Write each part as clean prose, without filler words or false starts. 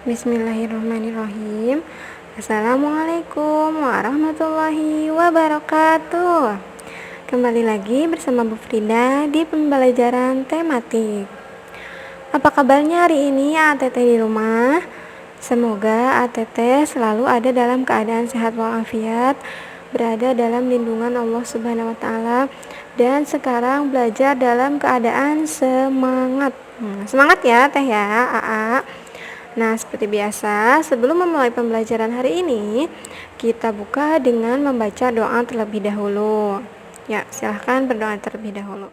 Bismillahirrahmanirrahim. Assalamualaikum warahmatullahi wabarakatuh. Kembali lagi bersama Bu Frida di pembelajaran tematik. Apa kabarnya hari ini ATT di rumah? Semoga ATT selalu ada dalam keadaan sehat walafiat, berada dalam lindungan Allah Subhanahu wa taala, dan sekarang belajar dalam keadaan semangat. Semangat ya Teh ya, AA. Nah, seperti biasa, sebelum memulai pembelajaran hari ini, kita buka dengan membaca doa terlebih dahulu. Ya, silahkan berdoa terlebih dahulu.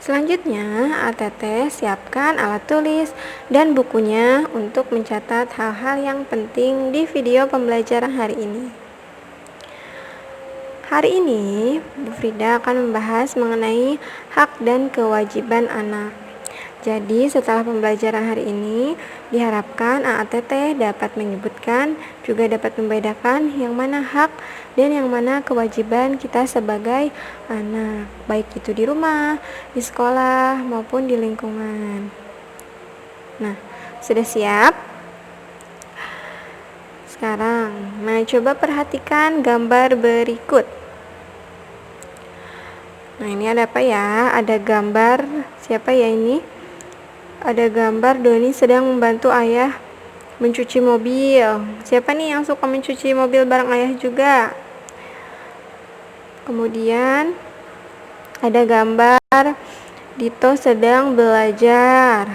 Selanjutnya, ATT siapkan alat tulis dan bukunya untuk mencatat hal-hal yang penting di video pembelajaran hari ini. Hari ini, Bu Frida akan membahas mengenai hak dan kewajiban anak. Jadi setelah pembelajaran hari ini, diharapkan AATT dapat menyebutkan, juga dapat membedakan yang mana hak dan yang mana kewajiban kita sebagai anak, baik itu di rumah, di sekolah, maupun di lingkungan. Nah, sudah siap? Sekarang, coba perhatikan gambar berikut. Nah, ini ada apa ya? Ada gambar, siapa ya ini? Ada gambar Doni sedang membantu ayah mencuci mobil. Siapa nih yang suka mencuci mobil bareng ayah juga? Kemudian ada gambar Dito sedang belajar.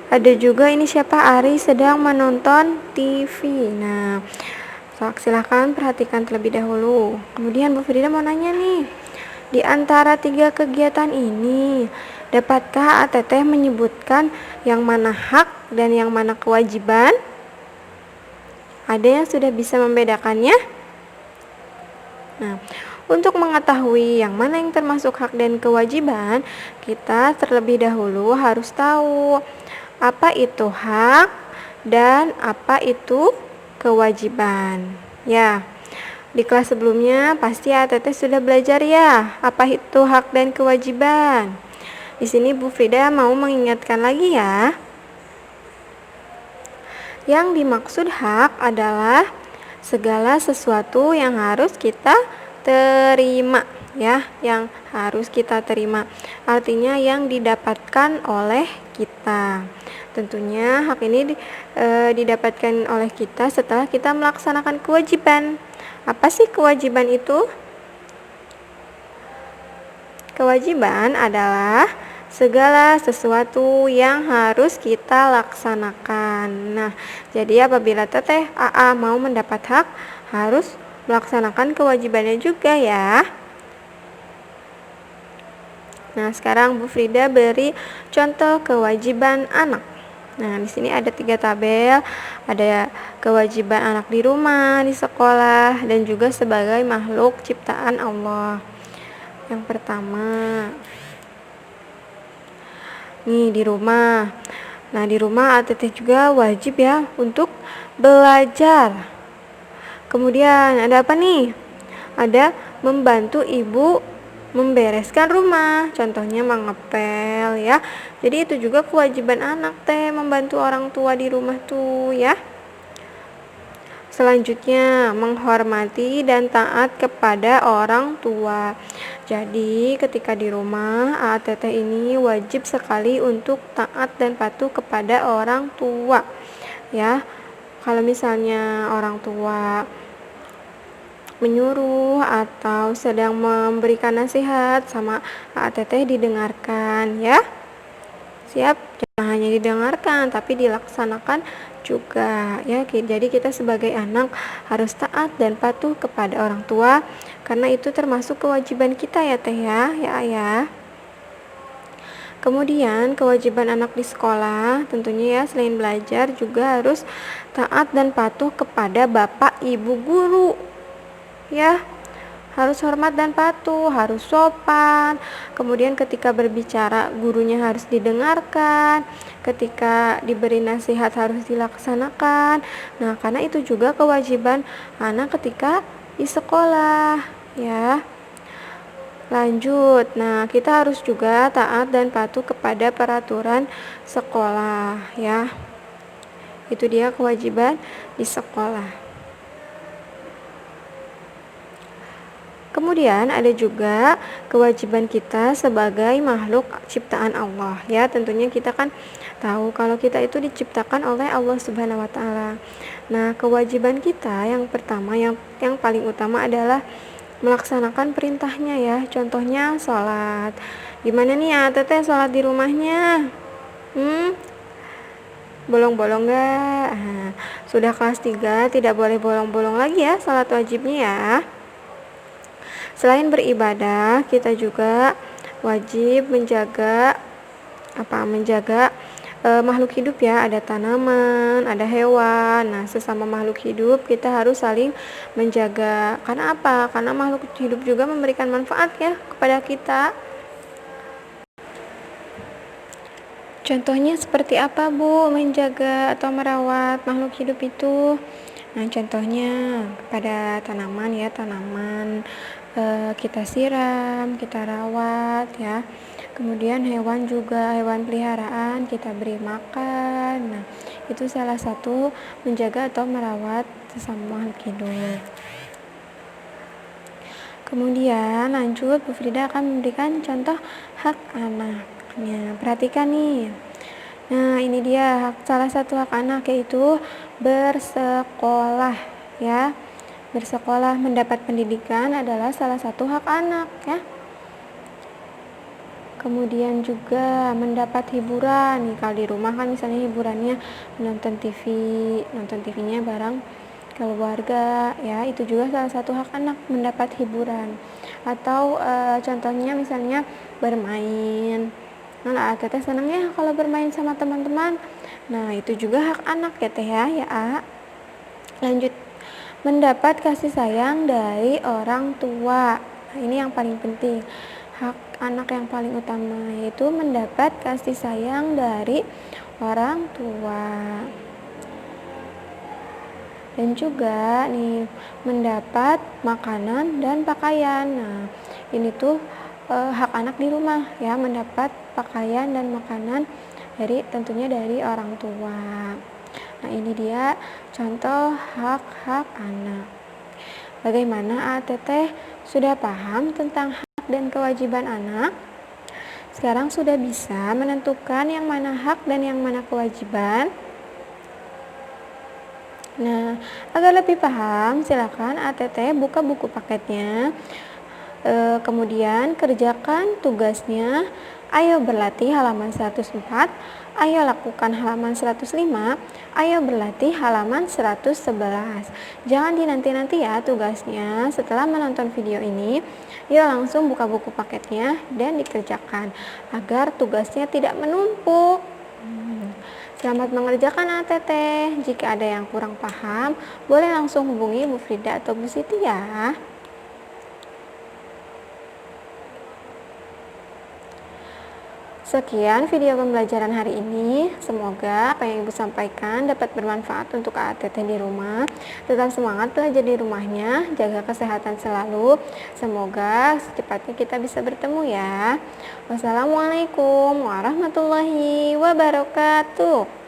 Ada juga ini siapa? Ari sedang menonton TV. Nah, silahkan perhatikan terlebih dahulu. Kemudian Bu Frida mau nanya nih, di antara 3 kegiatan ini, dapatkah ATT menyebutkan yang mana hak dan yang mana kewajiban? Ada yang sudah bisa membedakannya? Nah, untuk mengetahui yang mana yang termasuk hak dan kewajiban, kita terlebih dahulu harus tahu apa itu hak dan apa itu kewajiban. Ya, di kelas sebelumnya pasti ATT sudah belajar ya, apa itu hak dan kewajiban. Di sini Bu Frida mau mengingatkan lagi ya. Yang dimaksud hak adalah segala sesuatu yang harus kita terima ya, yang harus kita terima. Artinya yang didapatkan oleh kita. Tentunya hak ini didapatkan oleh kita setelah kita melaksanakan kewajiban. Apa sih kewajiban itu? Kewajiban adalah segala sesuatu yang harus kita laksanakan. Nah, jadi apabila Teteh AA mau mendapat hak, harus melaksanakan kewajibannya juga ya. Nah, sekarang Bu Frida beri contoh kewajiban anak. Nah, di sini ada 3 tabel, ada kewajiban anak di rumah, di sekolah, dan juga sebagai makhluk ciptaan Allah. Yang pertama, nih di rumah. Nah, di rumah ATT juga wajib ya untuk belajar. Kemudian ada apa nih? Ada membantu ibu membereskan rumah, contohnya mengepel ya. Jadi itu juga kewajiban anak membantu orang tua di rumah tuh ya. Selanjutnya, menghormati dan taat kepada orang tua. Jadi, ketika di rumah, ATT ini wajib sekali untuk taat dan patuh kepada orang tua. Ya, kalau misalnya orang tua menyuruh atau sedang memberikan nasihat sama ATT didengarkan ya. Siap, jangan hanya didengarkan tapi dilaksanakan juga ya. Jadi kita sebagai anak harus taat dan patuh kepada orang tua karena itu termasuk kewajiban kita ya Teh ya Ayah. Kemudian kewajiban anak di sekolah tentunya ya, selain belajar juga harus taat dan patuh kepada bapak ibu guru ya. Harus hormat dan patuh, harus sopan. Kemudian ketika berbicara gurunya harus didengarkan, ketika diberi nasihat harus dilaksanakan. Nah, karena itu juga kewajiban anak ketika di sekolah ya. Lanjut, nah kita harus juga taat dan patuh kepada peraturan sekolah ya. Itu dia kewajiban di sekolah. Kemudian ada juga kewajiban kita sebagai makhluk ciptaan Allah ya. Tentunya kita kan tahu kalau kita itu diciptakan oleh Allah Subhanahu wa taala. Nah, kewajiban kita yang pertama yang paling utama adalah melaksanakan perintahnya ya. Contohnya sholat. Gimana nih ya Teteh sholat di rumahnya? Bolong-bolong gak? Nah, sudah kelas 3 tidak boleh bolong-bolong lagi ya sholat wajibnya ya. Selain beribadah, kita juga wajib menjaga makhluk hidup ya. Ada tanaman, ada hewan. Nah, sesama makhluk hidup kita harus saling menjaga. Karena apa? Karena makhluk hidup juga memberikan manfaat ya kepada kita. Contohnya seperti apa Bu menjaga atau merawat makhluk hidup itu? Nah, contohnya pada tanaman ya, kita siram, kita rawat ya. Kemudian hewan juga, hewan peliharaan kita beri makan. Nah, itu salah satu menjaga atau merawat sesama makhluk hidup. Kemudian lanjut, Bu Frida akan memberikan contoh hak anak. Nah, perhatikan nih. Nah, ini dia salah satu hak anak, yaitu bersekolah ya. Bersekolah, mendapat pendidikan adalah salah satu hak anak ya. Kemudian juga mendapat hiburan nih, kalau di rumah kan misalnya hiburannya nonton TV-nya bareng keluarga ya, itu juga salah satu hak anak, mendapat hiburan. Atau contohnya misalnya bermain. Nah, Teteh senang ya kalau bermain sama teman-teman. Nah, itu juga hak anak ya Teh ya. Lanjut, mendapat kasih sayang dari orang tua. Nah, ini yang paling penting. Hak anak yang paling utama yaitu mendapat kasih sayang dari orang tua. Dan juga nih mendapat makanan dan pakaian. Nah, ini tuh hak anak di rumah ya, mendapat pakaian dan makanan tentunya dari orang tua. Nah, ini dia contoh hak-hak anak. Bagaimana Teteh sudah paham tentang hak dan kewajiban anak? Sekarang sudah bisa menentukan yang mana hak dan yang mana kewajiban? Nah, agar lebih paham, silakan Teteh buka buku paketnya. Kemudian kerjakan tugasnya. Ayo berlatih halaman 104. Ayo lakukan halaman 105. Ayo berlatih halaman 111. Jangan dinanti-nanti ya tugasnya. Setelah menonton video ini, yuk langsung buka buku paketnya dan dikerjakan agar tugasnya tidak menumpuk. Selamat mengerjakan Teteh. Jika ada yang kurang paham, boleh langsung hubungi Bu Frida atau Bu Siti ya. Sekian video pembelajaran hari ini. Semoga apa yang Ibu sampaikan dapat bermanfaat untuk Teteh di rumah. Tetap semangat belajar di rumahnya, jaga kesehatan selalu. Semoga secepatnya kita bisa bertemu ya. Wassalamualaikum warahmatullahi wabarakatuh.